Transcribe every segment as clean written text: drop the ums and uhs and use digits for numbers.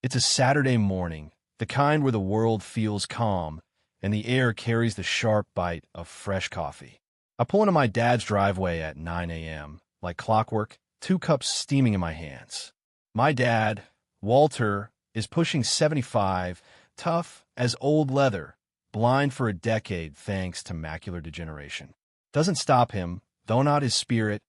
It's a Saturday morning, the kind where the world feels calm and the air carries the sharp bite of fresh coffee. I pull into my dad's driveway at 9 a.m., like clockwork, 2 cups steaming in my hands. My dad, Walter, is pushing 75, tough as old leather, blind for a decade thanks to macular degeneration. Doesn't stop him, though not his spirit,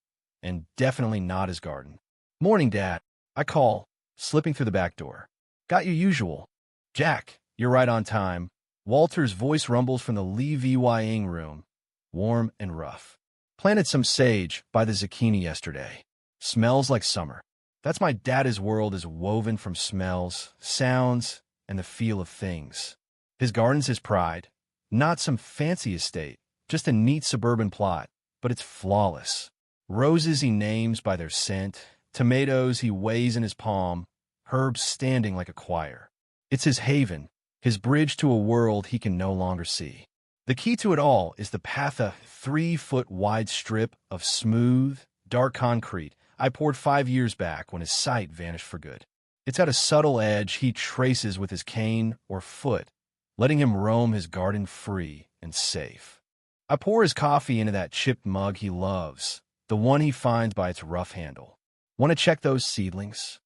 and definitely not his garden. "Morning, Dad," I call, slipping through the back door. "Got your usual." "Jack, you're right on time." Walter's voice rumbles from the Lee VYing room, warm and rough. "Planted some sage by the zucchini yesterday. Smells like summer." That's my dad's world is woven from smells, sounds, and the feel of things. His garden's his pride. Not some fancy estate, just a neat suburban plot, but it's flawless. Roses he names by their scent, tomatoes he weighs in his palm, herbs standing like a choir. It's his haven, his bridge to a world he can no longer see. The key to it all is the path, a 3-foot-wide strip of smooth, dark concrete I poured 5 years back when his sight vanished for good. It's got a subtle edge he traces with his cane or foot, letting him roam his garden free and safe. I pour his coffee into that chipped mug he loves, the one he finds by its rough handle. "Want to check those seedlings?"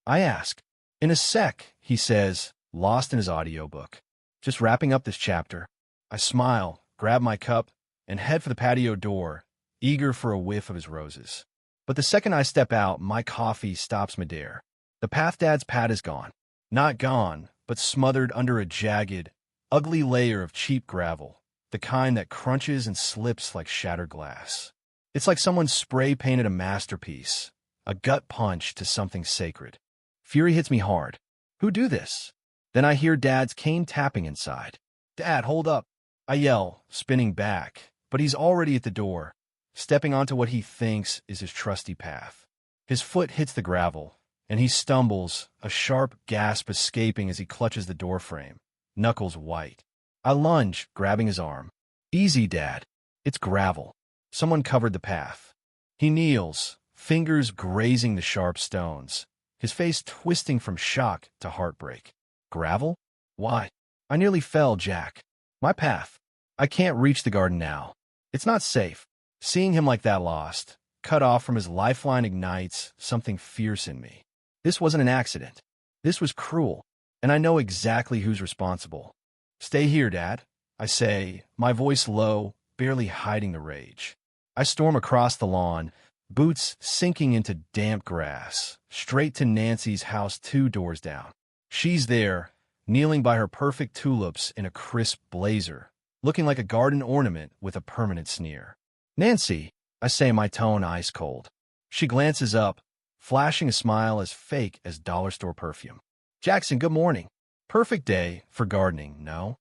I ask. "In a sec," he says, lost in his audiobook. "Just wrapping up this chapter." I smile, grab my cup, and head for the patio door, eager for a whiff of his roses. But the second I step out, my coffee stops midair. The path Dad's pat is gone. Not gone, but smothered under a jagged, ugly layer of cheap gravel, the kind that crunches and slips like shattered glass. It's like someone spray-painted a masterpiece, a gut punch to something sacred. Fury hits me hard. Who do this? Then I hear Dad's cane tapping inside. "Dad, hold up!" I yell, spinning back, but he's already at the door, stepping onto what he thinks is his trusty path. His foot hits the gravel, and he stumbles, a sharp gasp escaping as he clutches the doorframe, knuckles white. I lunge, grabbing his arm. "Easy, Dad. It's gravel." Someone covered the path. He kneels, fingers grazing the sharp stones, his face twisting from shock to heartbreak. "Gravel? Why?" "I nearly fell, Jack. My path. I can't reach the garden now. It's not safe." Seeing him like that, lost, cut off from his lifeline, ignites something fierce in me. This wasn't an accident. This was cruel, and I know exactly who's responsible. "Stay here, Dad," I say, my voice low, barely hiding the rage. I storm across the lawn, boots sinking into damp grass, straight to Nancy's house 2 doors down. She's there, kneeling by her perfect tulips in a crisp blazer, looking like a garden ornament with a permanent sneer. "Nancy," I say, my tone ice cold. She glances up, flashing a smile as fake as dollar store perfume. "Jackson, good morning. Perfect day for gardening, no?"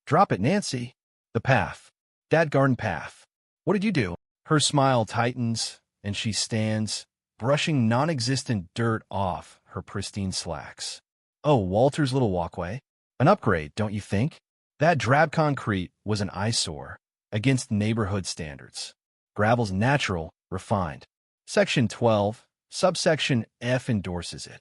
"Drop it, Nancy." "The path. That garden path. What did you do?" Her smile tightens, and she stands, brushing non-existent dirt off her pristine slacks. "Oh, Walter's little walkway. An upgrade, don't you think?" That drab concrete was an eyesore against neighborhood standards. Gravel's natural, refined. Section 12, subsection F endorses it.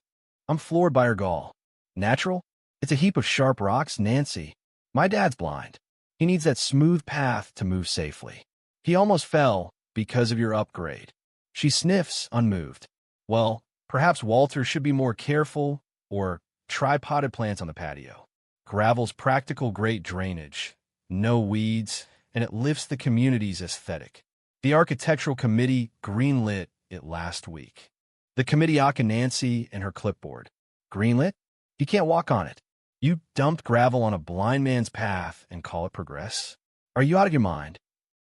I'm floored by her gall. Natural? It's a heap of sharp rocks, Nancy. My dad's blind. He needs that smooth path to move safely. He almost fell because of your upgrade. She sniffs, unmoved. Well, perhaps Walter should be more careful, or try potted plants on the patio. Gravel's practical, great drainage. No weeds, and it lifts the community's aesthetic. The architectural committee greenlit it last week. The committee Nancy and her clipboard. Greenlit? You can't walk on it. You dumped gravel on a blind man's path and call it progress? Are you out of your mind?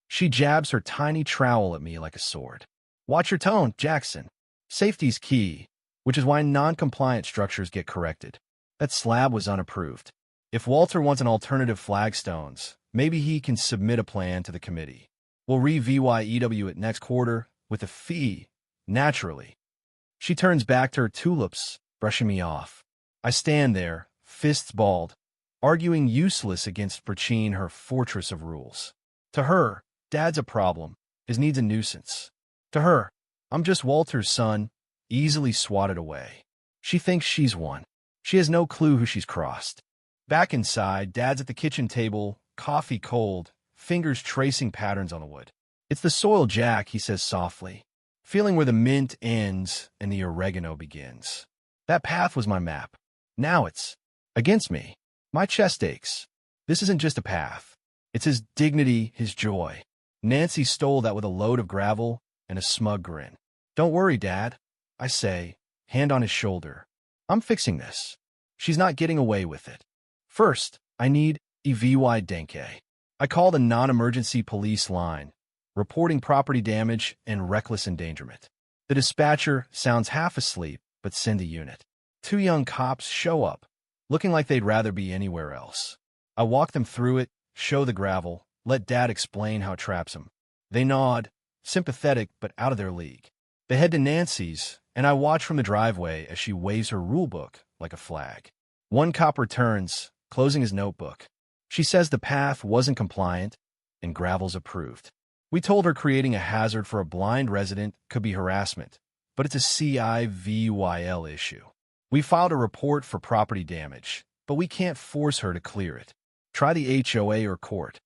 She jabs her tiny trowel at me like a sword. Watch your tone, Jackson. Safety's key, which is why non-compliant structures get corrected. That slab was unapproved. If Walter wants an alternative flagstones, maybe he can submit a plan to the committee. We'll re-VYEW it next quarter with a fee, naturally. She turns back to her tulips, brushing me off. I stand there, fists balled, arguing useless against Burchine, her fortress of rules. To her, Dad's a problem, his needs a nuisance. To her, I'm just Walter's son, easily swatted away. She thinks she's one. She has no clue who she's crossed. Back inside, Dad's at the kitchen table, coffee cold, fingers tracing patterns on the wood. "It's the soil, Jack," he says softly, feeling where the mint ends and the oregano begins. "That path was my map. Now it's against me. My chest aches. This isn't just a path. It's his dignity, his joy." Nancy stole that with a load of gravel and a smug grin. "Don't worry, Dad," I say, hand on his shoulder. "I'm fixing this. She's not getting away with it. First, I need EVY Denke." I call the non-emergency police line, reporting property damage and reckless endangerment. The dispatcher sounds half asleep, but send a unit. 2 young cops show up, looking like they'd rather be anywhere else. I walk them through it, show the gravel, let Dad explain how it traps him. They nod, sympathetic but out of their league. They head to Nancy's, and I watch from the driveway as she waves her rule book like a flag. One cop returns, closing his notebook. She says the path wasn't compliant, and gravel's approved. We told her creating a hazard for a blind resident could be harassment, but it's a CIVYL issue. We filed a report for property damage, but we can't force her to clear it. Try the HOA or court.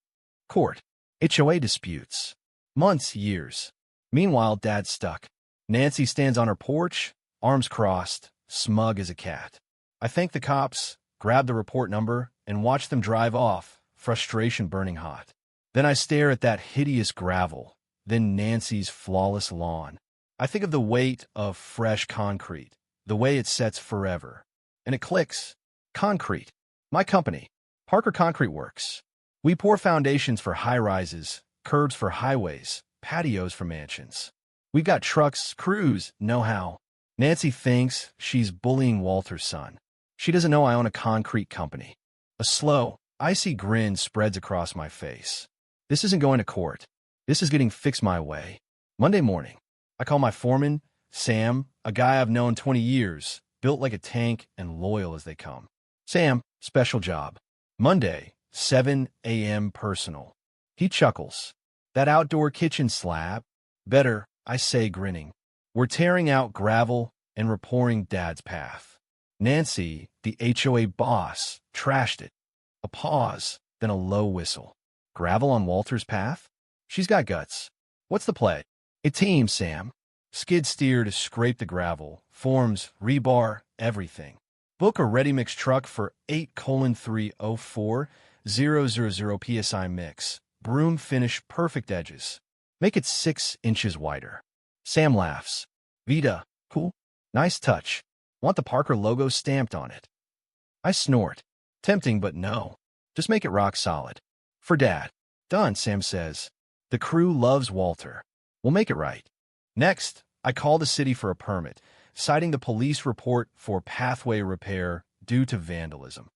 Court. HOA disputes. Months, years. Meanwhile, Dad's stuck. Nancy stands on her porch, arms crossed, smug as a cat. I thank the cops, grab the report number, and watch them drive off, frustration burning hot. Then I stare at that hideous gravel, then Nancy's flawless lawn. I think of the weight of fresh concrete, the way it sets forever. And it clicks. Concrete. My company. Parker Concrete Works. We pour foundations for high-rises, curbs for highways, patios for mansions. We've got trucks, crews, know-how. Nancy thinks she's bullying Walter's son. She doesn't know I own a concrete company. A slow, icy grin spreads across my face. This isn't going to court. This is getting fixed my way. Monday morning, I call my foreman, Sam, a guy I've known 20 years, built like a tank and loyal as they come. "Sam, special job. Monday, 7 a.m. personal." He chuckles. "That outdoor kitchen slab?" "Better," I say, grinning. We're tearing out gravel and repouring Dad's path. Nancy, the HOA boss, trashed it. A pause, then a low whistle. Gravel on Walter's path? She's got guts. What's the play? A team, Sam. Skid steer to scrape the gravel, forms, rebar, everything. Book a ready-mix truck for 8:304,000 PSI mix. Broom finish perfect edges. Make it 6 inches wider. Sam laughs. "Vita, cool. Nice touch. Want the Parker logo stamped on it." I snort. Tempting, but no. Just make it rock solid. "For Dad." "Done," Sam says. "The crew loves Walter. We'll make it right." Next, I call the city for a permit, citing the police report for pathway repair due to vandalism.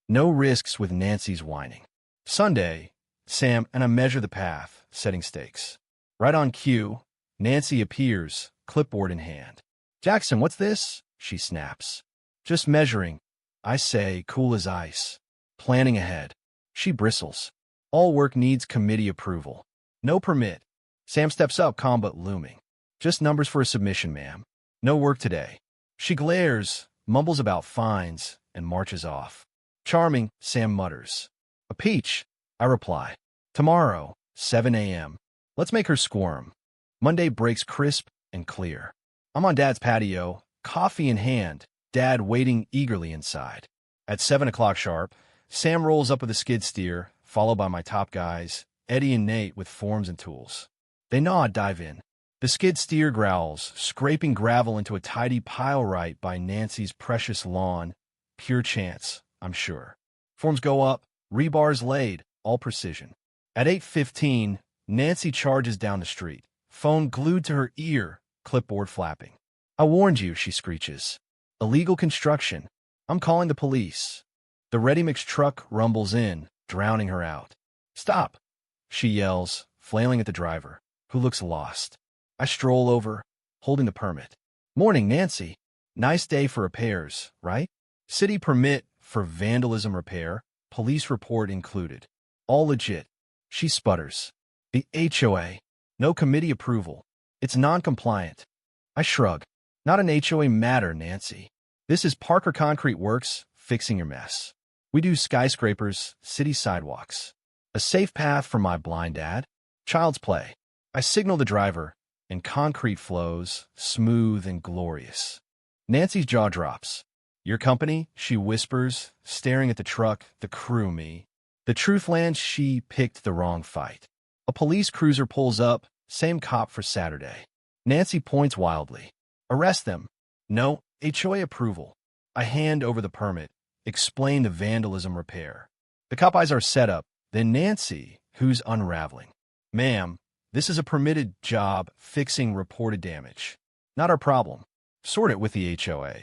No risks with Nancy's whining. Sunday, Sam and I measure the path, setting stakes. Right on cue, Nancy appears, clipboard in hand. "Jackson, what's this?" she snaps. "Just measuring," I say, cool as ice. Planning ahead. She bristles. "All work needs committee approval. No permit." Sam steps up, calm but looming. "Just numbers for a submission, ma'am. No work today." She glares, mumbles about fines, and marches off. "Charming," Sam mutters. "A peach," I reply. "Tomorrow, 7 a.m. Let's make her squirm." Monday breaks crisp and clear. I'm on Dad's patio, coffee in hand, Dad waiting eagerly inside. At 7 o'clock sharp, Sam rolls up with a skid steer, followed by my top guys, Eddie and Nate with forms and tools. They nod, dive in. The skid steer growls, scraping gravel into a tidy pile right by Nancy's precious lawn. Pure chance, I'm sure. Forms go up, rebars laid, all precision. At 8:15, Nancy charges down the street, phone glued to her ear, clipboard flapping. "I warned you," she screeches. "Illegal construction. I'm calling the police." The ready-mix truck rumbles in, drowning her out. "Stop," she yells, flailing at the driver, who looks lost. I stroll over, holding the permit. "Morning, Nancy. Nice day for repairs, right? City permit for vandalism repair, police report included. All legit." She sputters. "The HOA. No committee approval. It's non-compliant." I shrug. "Not an HOA matter, Nancy. This is Parker Concrete Works, fixing your mess. We do skyscrapers, city sidewalks. A safe path for my blind dad. Child's play. I signal the driver, and concrete flows, smooth and glorious. Nancy's jaw drops. Your company, she whispers, staring at the truck, the crew, me. The truth lands, she picked the wrong fight. A police cruiser pulls up, same cop for Saturday. Nancy points wildly. Arrest them. No, HOA approval. I hand over the permit, explain the vandalism repair. The cop eyes our setup, then Nancy, who's unraveling. Ma'am, this is a permitted job fixing reported damage. Not our problem. Sort it with the HOA.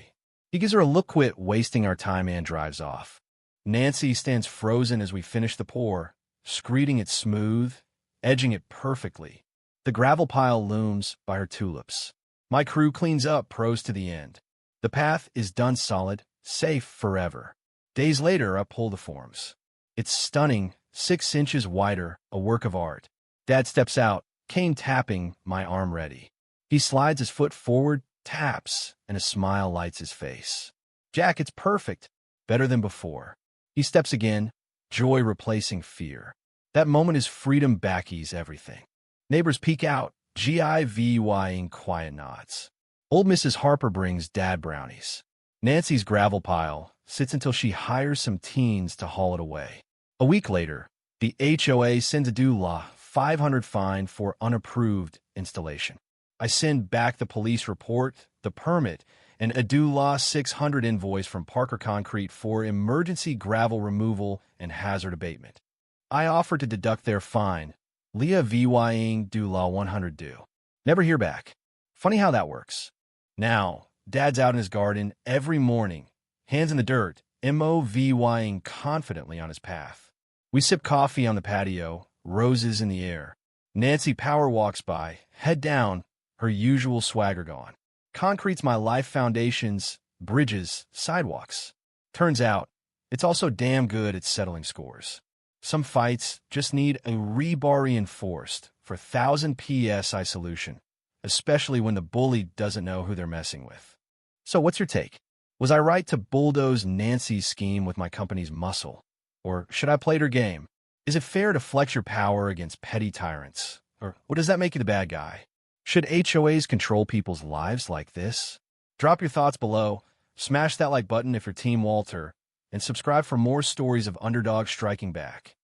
He gives her a look, quit wasting our time, and drives off. Nancy stands frozen as we finish the pour, screeding it smooth, edging it perfectly. The gravel pile looms by her tulips. My crew cleans up, pros to the end. The path is done solid, safe forever. Days later, I pull the forms. It's stunning, 6 inches wider, a work of art. Dad steps out, cane tapping, my arm ready. He slides his foot forward, taps, and a smile lights his face. Jack, it's perfect, better than before. He steps again, joy replacing fear. That moment is freedom backies everything. Neighbors peek out, GIVYing quiet nods. Old Mrs. Harper brings dad brownies. Nancy's gravel pile sits until she hires some teens to haul it away. A week later, the HOA sends a DULA $500 fine for unapproved installation. I send back the police report, the permit, and a DULA $600 invoice from Parker Concrete for emergency gravel removal and hazard abatement. I offer to deduct their fine. Leah VYing DULA $100 due. Never hear back. Funny how that works. Now, Dad's out in his garden every morning, hands in the dirt, MOVYing confidently on his path. We sip coffee on the patio, roses in the air. Nancy power walks by, head down, her usual swagger gone. Concrete's my life, foundations, bridges, sidewalks. Turns out, it's also damn good at settling scores. Some fights just need a rebar reinforced for 1000 PSI solution, especially when the bully doesn't know who they're messing with. So what's your take? Was I right to bulldoze Nancy's scheme with my company's muscle? Or should I play her game? Is it fair to flex your power against petty tyrants? Or what does that make you the bad guy? Should HOAs control people's lives like this? Drop your thoughts below, smash that like button if you're Team Walter, and subscribe for more stories of underdogs striking back.